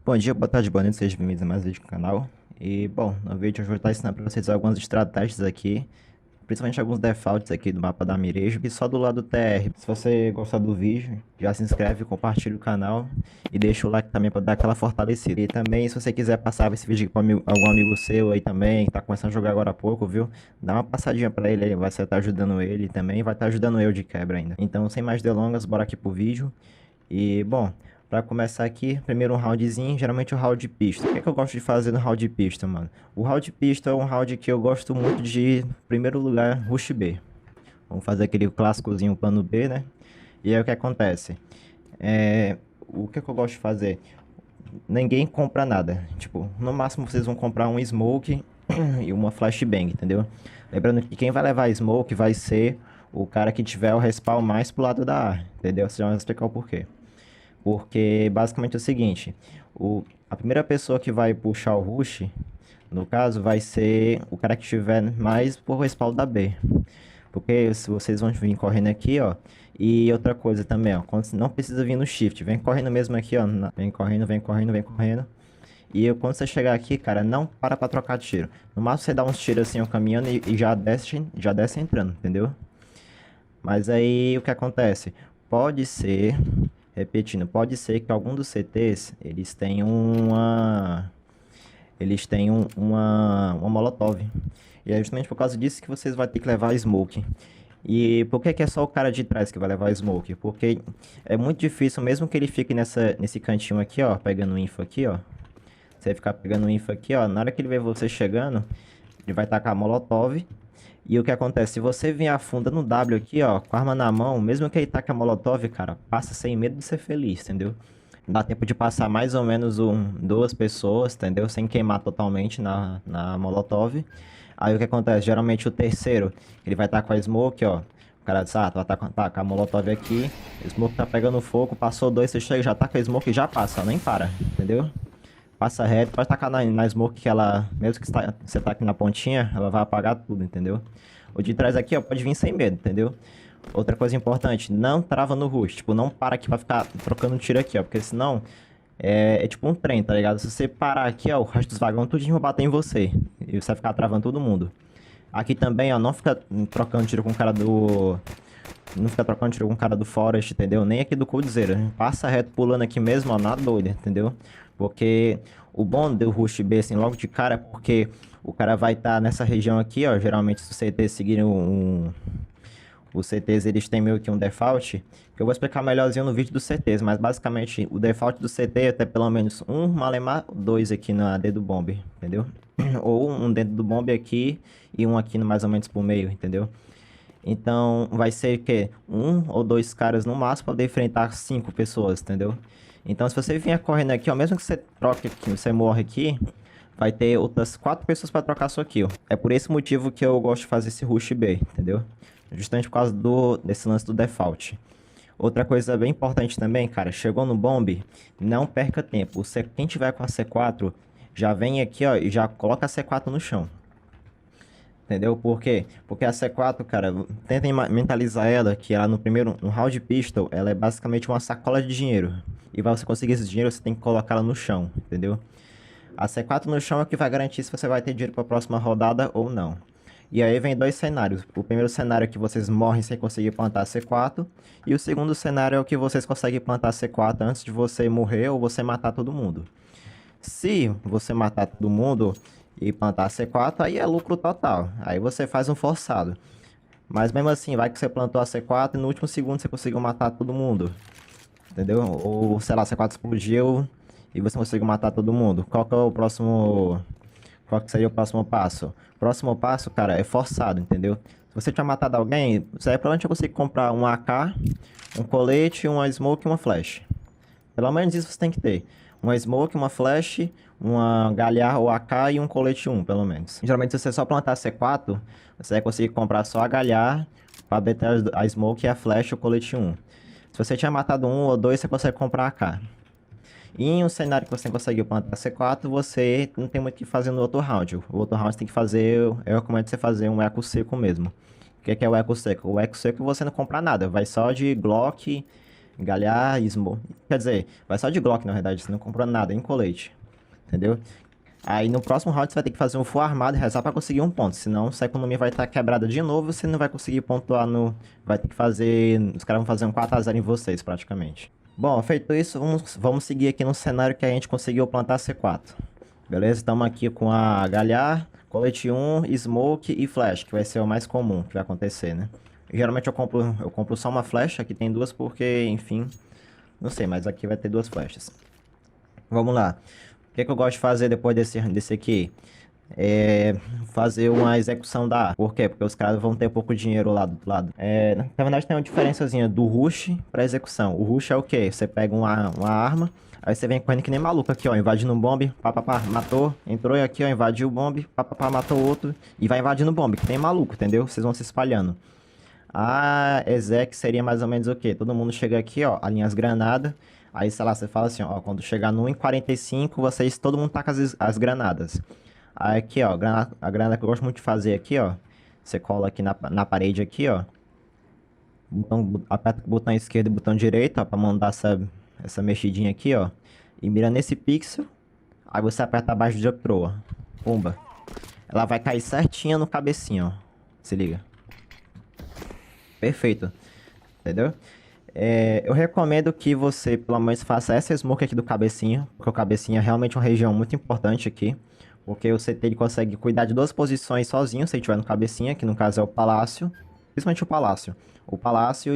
Bom dia, boa tarde, boa noite, sejam bem-vindos a mais um vídeo do canal. E, bom, no vídeo eu vou estar ensinando para vocês algumas estratégias aqui, principalmente alguns defaults aqui do mapa da Mirejo e só do lado do TR. Se você gostar do vídeo, já se inscreve, compartilha o canal e deixa o like também para dar aquela fortalecida. E também, se você quiser passar esse vídeo para algum amigo seu aí também, que tá começando a jogar agora há pouco, viu? Dá uma passadinha para ele aí, vai estar ajudando ele também, vai estar ajudando eu de quebra ainda. Então, sem mais delongas, bora aqui pro vídeo. E, bom, pra começar aqui, primeiro um roundzinho, geralmente o round de pista. O que é que eu gosto de fazer no round de pista, mano? O round de pista é um round que eu gosto muito de, em primeiro lugar, rush B. Vamos fazer aquele clássicozinho plano B, né? E aí o que acontece? O que é que eu gosto de fazer? Ninguém compra nada. Tipo, no máximo vocês vão comprar um smoke e uma flashbang, entendeu? Lembrando que quem vai levar smoke vai ser o cara que tiver o respawn mais pro lado da A, entendeu? Vocês vão explicar o porquê. Porque basicamente é o seguinte, a primeira pessoa que vai puxar o rush, no caso, vai ser o cara que estiver mais por respaldo da B. Porque se vocês vão vir correndo aqui, ó. E outra coisa também, ó. Não precisa vir no shift, vem correndo mesmo aqui, ó. Vem correndo, vem correndo, vem correndo. E quando você chegar aqui, cara, não para pra trocar tiro. No máximo você dá uns tiros assim, ó, caminhando e já desce entrando, entendeu? Mas aí o que acontece? Pode ser, repetindo, pode ser que algum dos CTs eles tenham uma molotov. E é justamente por causa disso que vocês vão ter que levar smoke. E por que que é só o cara de trás que vai levar smoke? Porque é muito difícil, mesmo que ele fique nesse cantinho aqui, ó, pegando info aqui, ó. Você ficar pegando info aqui, ó, na hora que ele ver você chegando, ele vai tacar molotov. E o que acontece? Se você vir afunda no W aqui, ó, com a arma na mão, mesmo que ele taque a molotov, cara, passa sem medo de ser feliz, entendeu? Dá tempo de passar mais ou menos duas pessoas, entendeu? Sem queimar totalmente na molotov. Aí o que acontece? Geralmente o terceiro, ele vai estar com a smoke, ó. O cara diz, vai tá com a molotov aqui, o smoke tá pegando fogo, passou dois, você chega, já tá com a smoke e já passa, ó, nem para, entendeu? Passa reto, pode tacar na smoke que ela, mesmo que você tá aqui na pontinha, ela vai apagar tudo, entendeu? O de trás aqui, ó, pode vir sem medo, entendeu? Outra coisa importante, não trava no rush, tipo, não para aqui pra ficar trocando tiro aqui, ó, porque senão é tipo um trem, tá ligado? Se você parar aqui, ó, o resto dos vagões tudinho vai bater em você e você vai ficar travando todo mundo. Aqui também, ó, não fica trocando tiro com o cara do... Não fica trocando tiro com o cara do Forest, entendeu? Nem aqui do Coldzera. Passa reto pulando aqui mesmo, ó, na doida, entendeu? Porque o bom do Rush B, assim, logo de cara, é porque o cara vai estar nessa região aqui, ó. Geralmente, se os CTs seguirem os CTs, eles têm meio que um default, que eu vou explicar melhorzinho no vídeo dos CTs, mas basicamente o default do CT é ter pelo menos um Malemar, dois aqui na dentro do bomb, entendeu? Ou um dentro do bomb aqui e um aqui no mais ou menos por meio, entendeu? Então, vai ser que um ou dois caras no máximo para poder enfrentar cinco pessoas, entendeu? Então, se você vier correndo aqui, ó, mesmo que você troque aqui, você morre aqui, vai ter outras quatro pessoas para trocar sua kill. É por esse motivo que eu gosto de fazer esse rush B, entendeu? Justamente por causa desse lance do default. Outra coisa bem importante também, cara, chegou no bomb, não perca tempo. Quem tiver com a C4, já vem aqui, ó, e já coloca a C4 no chão. Entendeu? Por quê? Porque a C4, cara, tentem mentalizar ela que ela no round pistol, ela é basicamente uma sacola de dinheiro. E para você conseguir esse dinheiro, você tem que colocar ela no chão, entendeu? A C4 no chão é o que vai garantir se você vai ter dinheiro para a próxima rodada ou não. E aí vem dois cenários. O primeiro cenário é que vocês morrem sem conseguir plantar a C4. E o segundo cenário é o que vocês conseguem plantar a C4 antes de você morrer ou você matar todo mundo. Se você matar todo mundo e plantar a C4, aí é lucro total. Aí você faz um forçado. Mas mesmo assim, vai que você plantou a C4 e no último segundo você conseguiu matar todo mundo. Entendeu? Ou, sei lá, a C4 explodiu e você conseguiu matar todo mundo. Qual que é o próximo... Qual que seria o próximo passo? O próximo passo, cara, é forçado, entendeu? Se você tiver matado alguém, você provavelmente vai conseguir comprar um AK, um colete, uma smoke e uma flash. Pelo menos isso você tem que ter. Uma smoke, uma flash, uma galhar ou AK e um colete 1, pelo menos. Geralmente, se você só plantar C4, você vai conseguir comprar só a galhar para meter a smoke, a flash e o colete 1. Se você tinha matado um ou dois, você consegue comprar a AK. E em um cenário que você conseguiu plantar C4, você não tem muito o que fazer no outro round. O outro round tem que fazer, eu recomendo você fazer um eco seco mesmo. O que é o eco seco? O eco seco você não compra nada, vai só de Glock, Galhar, Smoke. Quer dizer, vai só de Glock, na verdade. Você não comprou nada, em colete. Entendeu? Aí no próximo round você vai ter que fazer um full armado e rezar pra conseguir um ponto. Senão sua economia vai estar quebrada de novo. Você não vai conseguir pontuar no. Vai ter que fazer. Os caras vão fazer um 4x0 em vocês, praticamente. Bom, feito isso, vamos seguir aqui no cenário que a gente conseguiu plantar C4. Beleza? Estamos aqui com a Galhar, colete 1, Smoke e Flash, que vai ser o mais comum que vai acontecer, né? Geralmente eu compro só uma flecha, aqui tem duas porque, enfim, não sei, mas aqui vai ter duas flechas. Vamos lá. O que eu gosto de fazer depois desse aqui? É fazer uma execução da arma. Por quê? Porque os caras vão ter pouco dinheiro lá do lado. Na verdade tem uma diferençazinha do rush pra execução. O rush é o quê? Você pega uma arma, aí você vem correndo que nem maluco aqui, ó, invadindo um bombe, papapá, matou, entrou e aqui, ó, invadiu o bombe, papapá, matou outro, e vai invadindo o bombe, que nem maluco, entendeu? Vocês vão se espalhando. A exec seria mais ou menos o quê? Todo mundo chega aqui, ó, alinha as granadas. Aí, sei lá, você fala assim, ó, quando chegar no 1,45, todo mundo taca as granadas. Aí aqui, ó, a granada que eu gosto muito de fazer aqui, ó. Você cola aqui na parede aqui, ó. Aperta o botão esquerdo e o botão direito, ó, pra mandar essa mexidinha aqui, ó. E mira nesse pixel. Aí você aperta abaixo do jump throw, ó. Pumba. Ela vai cair certinha no cabecinho, ó. Se liga. Perfeito. Entendeu? Eu recomendo que você, pelo menos, faça essa smoke aqui do cabecinha, porque o cabecinha é realmente uma região muito importante aqui, porque o CT ele consegue cuidar de duas posições sozinho, se ele estiver no cabecinha, que no caso é o palácio, principalmente o palácio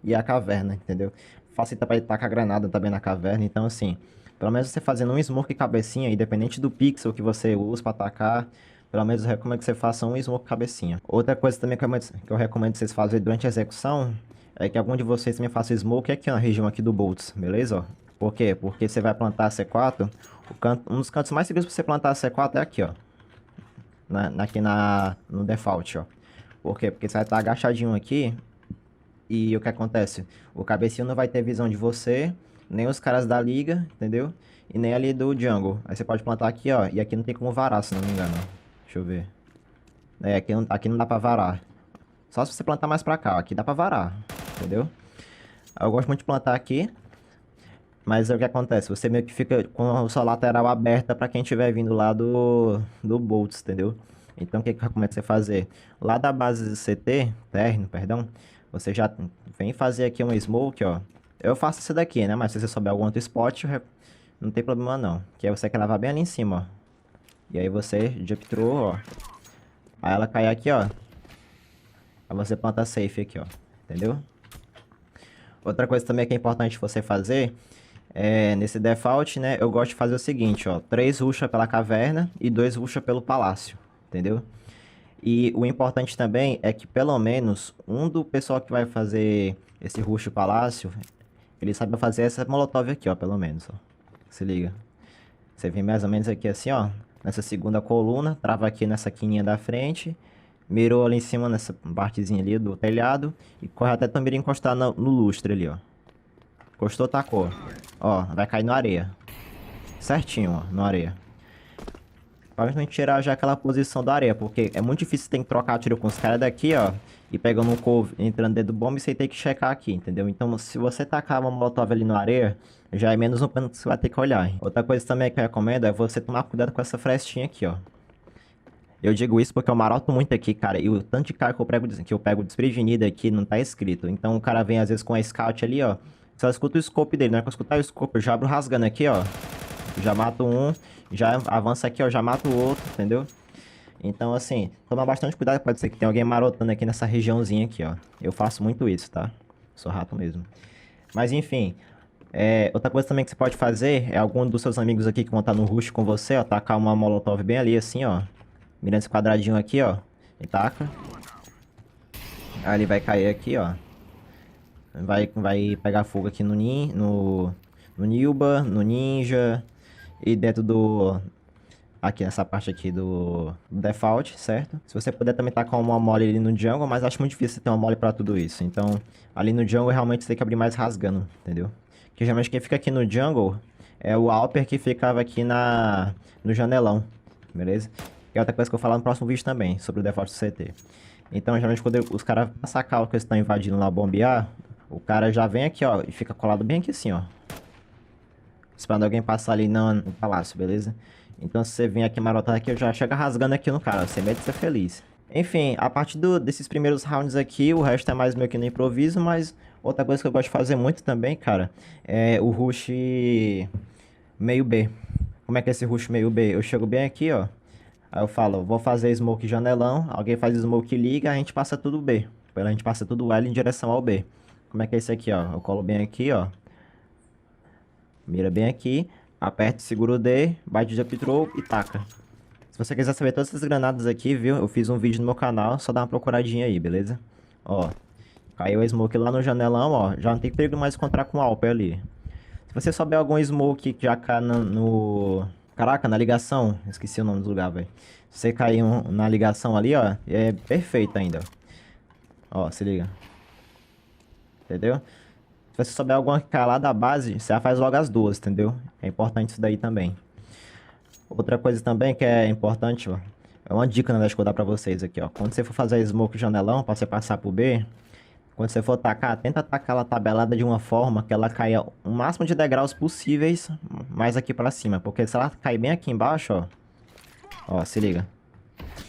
e a caverna, entendeu? Facilita para ele tacar a granada também na caverna, então assim, pelo menos você fazendo um smoke cabecinha, independente do pixel que você usa para atacar, pelo menos eu recomendo que você faça um smoke cabecinha. Outra coisa também que eu recomendo vocês fazerem durante a execução é que algum de vocês também faça smoke aqui na região aqui do Bolts, beleza? Ó? Por quê? Porque você vai plantar a C4, um dos cantos mais seguros para você plantar a C4 é aqui, ó. No default, ó. Por quê? Porque você vai estar agachadinho aqui e o que acontece? O cabecinho não vai ter visão de você, nem os caras da liga, entendeu? E nem ali do jungle. Aí você pode plantar aqui, ó, e aqui não tem como varar, se não me engano. Deixa eu ver. Aqui não dá pra varar. Só se você plantar mais pra cá, ó. Aqui dá pra varar, entendeu? Eu gosto muito de plantar aqui. Mas é o que acontece, você meio que fica com a sua lateral aberta pra quem estiver vindo lá do Bolts, entendeu? Então o que que eu recomendo você fazer? Lá da base do CT, terno, perdão, você já vem fazer aqui uma smoke, ó. Eu faço isso daqui, né? Mas se você souber algum outro spot, não tem problema não. Que aí você quer lavar bem ali em cima, ó. E aí você jump throw, ó. Aí ela cai aqui, ó. Aí você planta safe aqui, ó. Entendeu? Outra coisa também que é importante você fazer nesse default, né? Eu gosto de fazer o seguinte, ó. 3 rushas pela caverna e 2 rushas pelo palácio. Entendeu? E o importante também é que pelo menos um do pessoal que vai fazer esse rush palácio, ele sabe fazer essa molotov aqui, ó. Pelo menos, ó. Se liga. Você vem mais ou menos aqui assim, ó. Nessa segunda coluna, trava aqui nessa quininha da frente, mirou ali em cima nessa partezinha ali do telhado e corre até também encostar no lustre ali, ó. Encostou, tacou. Ó, vai cair na areia. Certinho, ó, na areia. Pra gente tirar já aquela posição da areia, porque é muito difícil ter que trocar tiro com os caras daqui, ó. E pegando um couve, entrando dentro do bomba e você tem que checar aqui, entendeu? Então, se você tacar uma molotov ali na areia, já é menos um plano que você vai ter que olhar, hein? Outra coisa também que eu recomendo é você tomar cuidado com essa frestinha aqui, ó. Eu digo isso porque eu maroto muito aqui, cara. E o tanto de cara que eu pego desprevenido aqui não tá escrito. Então o cara vem às vezes com a scout ali, ó. Só escuta o scope dele. Não é que eu escutar o scope, eu já abro rasgando aqui, ó. Já mato um, já avança aqui, ó. Já mato o outro, entendeu? Então, assim, toma bastante cuidado. Pode ser que tenha alguém marotando aqui nessa regiãozinha aqui, ó. Eu faço muito isso, tá? Sou rato mesmo. Mas enfim. Outra coisa também que você pode fazer é algum dos seus amigos aqui que vão estar no rush com você, ó. Tacar uma molotov bem ali, assim, ó. Mirando esse quadradinho aqui, ó. E taca. Aí ele vai cair aqui, ó. Vai pegar fogo aqui no Nilba, no Ninja. E dentro do... Aqui nessa parte aqui do default, certo? Se você puder também tacar uma mole ali no jungle, mas acho muito difícil você ter uma mole pra tudo isso. Então, ali no jungle realmente você tem que abrir mais rasgando, entendeu? Porque geralmente quem fica aqui no jungle é o Alper que ficava aqui no janelão, beleza? Que é outra coisa que eu vou falar no próximo vídeo também, sobre o default do CT. Então, geralmente, quando os caras sacar o que eles estão invadindo lá, bombear, o cara já vem aqui, ó, e fica colado bem aqui assim, ó. Esperando alguém passar ali no palácio, beleza? Então se você vir aqui marotar aqui, eu já chego rasgando aqui no cara, sem medo de ser feliz. Enfim, a partir desses primeiros rounds aqui, o resto é mais meio que no improviso, mas outra coisa que eu gosto de fazer muito também, cara, é o rush meio B. Como é que é esse rush meio B? Eu chego bem aqui, ó. Aí eu falo, vou fazer smoke janelão, alguém faz smoke liga, a gente passa tudo B. A gente passa tudo L em direção ao B. Como é que é isso aqui, ó? Eu colo bem aqui, ó. Mira bem aqui, aperta, segura o D, bate jump throw e taca. Se você quiser saber todas essas granadas aqui, viu? Eu fiz um vídeo no meu canal, só dá uma procuradinha aí, beleza? Ó, caiu a smoke lá no janelão, ó. Já não tem perigo mais encontrar com o Alper ali. Se você souber algum smoke que já cai Caraca, na ligação. Esqueci o nome do lugar, velho. Se você cair na ligação ali, ó, é perfeito ainda. Ó, se liga. Entendeu? Se você souber alguma que cai lá da base, você já faz logo as duas, entendeu? É importante isso daí também. Outra coisa também que é importante, ó. É uma dica, na verdade, que eu vou dar pra vocês aqui, ó. Quando você for fazer smoke janelão, pra você passar pro B, quando você for tacar, tenta tacar ela tabelada de uma forma que ela caia o máximo de degraus possíveis mais aqui pra cima. Porque se ela cair bem aqui embaixo, ó. Ó, se liga.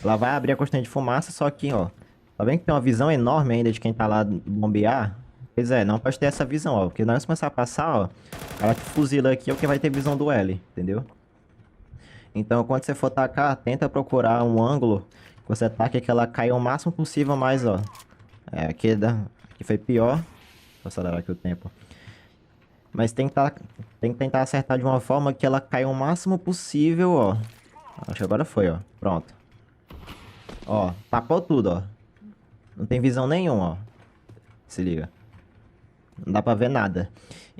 Ela vai abrir a cortina de fumaça, só que, ó. Tá vendo que tem uma visão enorme ainda de quem tá lá bombear? Pois é, não pode ter essa visão, ó. Porque na hora que começar a passar, ó. O cara que fuzila aqui é o que vai ter visão do L, entendeu? Então, quando você for tacar, tenta procurar um ângulo que você taque que ela caia o máximo possível mais, ó. É, aqui foi pior. Vou acelerar aqui o tempo. Mas tem que tentar acertar de uma forma que ela caia o máximo possível, ó. Acho que agora foi, ó. Pronto. Ó, tapou tudo, ó. Não tem visão nenhuma, ó. Se liga. Não dá pra ver nada.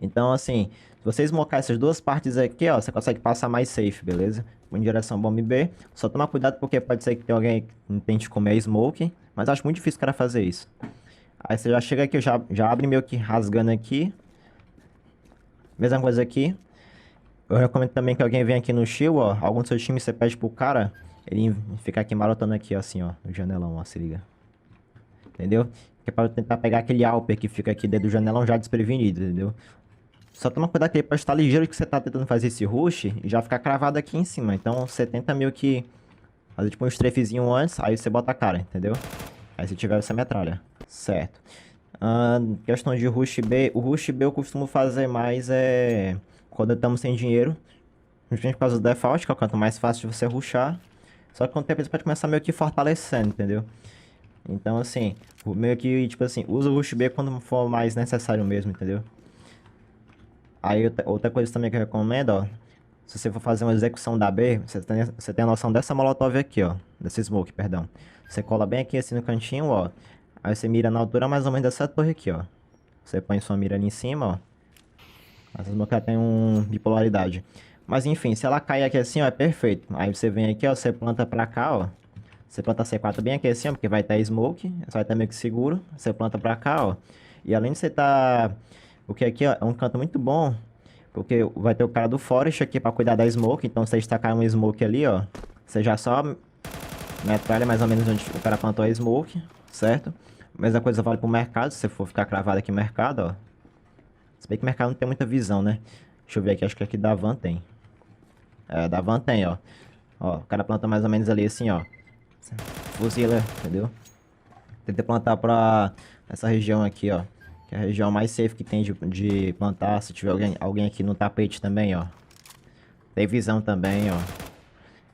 Então, assim, se você smocar essas duas partes aqui, ó, você consegue passar mais safe, beleza? Em direção bomb B. Só toma cuidado porque pode ser que tenha alguém que tente comer smoke. Mas acho muito difícil o cara fazer isso. Aí você já chega aqui, já abre meio que rasgando aqui. Mesma coisa aqui. Eu recomendo também que alguém venha aqui no shield, ó. Algum do seu time você pede pro cara, ele ficar aqui marotando aqui, ó, assim, ó. No janelão, ó, se liga. Entendeu? Que é pra tentar pegar aquele Alper que fica aqui dentro do janelão já desprevenido, entendeu? Só toma cuidado que ele pode estar ligeiro que você tá tentando fazer esse rush e já ficar cravado aqui em cima. Então você tenta meio que fazer tipo um strafezinho antes, aí você bota a cara, entendeu? Aí se tiver, você metralha. Certo. Questão de rush B. O rush B eu costumo fazer mais quando estamos sem dinheiro. Justamente por causa do default, que é o canto mais fácil de você rushar. Só que com o tempo você pode começar meio que fortalecendo, entendeu? Então assim, meio que tipo assim, usa o rush B quando for mais necessário mesmo, entendeu? Aí outra coisa também que eu recomendo, ó. Se você for fazer uma execução da B, você tem a noção dessa molotov aqui, ó. Desse smoke, perdão. Você cola bem aqui assim no cantinho, ó. Aí você mira na altura mais ou menos dessa torre aqui, ó. Você põe sua mira ali em cima, ó. Essa smoke tem bipolaridade. Mas enfim, se ela cair aqui assim, ó, é perfeito. Aí você vem aqui, ó, você planta pra cá, ó. Você planta C4 bem aqui assim, ó, porque vai ter smoke. Você vai estar meio que seguro. Você planta pra cá, ó. E além de você tá... Porque aqui, ó, é um canto muito bom. Porque vai ter o cara do Forest aqui pra cuidar da smoke. Então, se você destacar um smoke ali, ó. Você já só metralha mais ou menos onde o cara plantou a smoke, certo? Mesma coisa vale pro mercado. Se você for ficar cravado aqui no mercado, ó. Se bem que o mercado não tem muita visão, né? Deixa eu ver aqui, acho que aqui da Van tem. É, da Van tem, ó. Ó, o cara planta mais ou menos ali assim, ó. Fuzila, entendeu? Tenta plantar pra essa região aqui, ó. Que é a região mais safe que tem de plantar. Se tiver alguém aqui no tapete também, ó. Tem visão também, ó.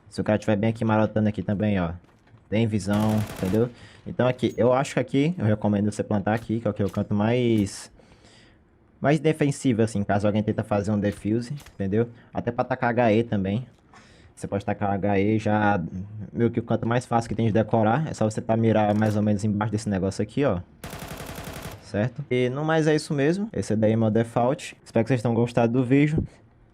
Se o cara estiver bem aqui marotando aqui também, ó. Tem visão, entendeu? Então aqui, eu acho que aqui, eu recomendo você plantar aqui, que é o que eu canto mais defensivo, assim, caso alguém tenta fazer um defuse, entendeu? Até pra atacar HE também. Você pode tacar HE já, meio que o canto mais fácil que tem de decorar. É só você mirar mais ou menos embaixo desse negócio aqui, ó. Certo? E no mais é isso mesmo. Esse daí é meu default. Espero que vocês tenham gostado do vídeo.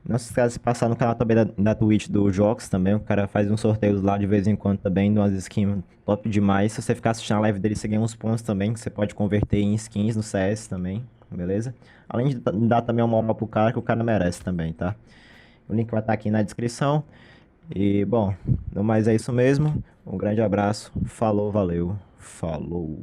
Não se esqueça de passar no canal também da Twitch do Jox também. O cara faz uns sorteios lá de vez em quando também, de umas skins top demais. Se você ficar assistindo a live dele, você ganha uns pontos também, que você pode converter em skins no CS também, beleza? Além de dar também uma moral pro cara, que o cara merece também, tá? O link vai estar aqui na descrição. E, bom, no mais é isso mesmo. Um grande abraço. Falou, valeu. Falou.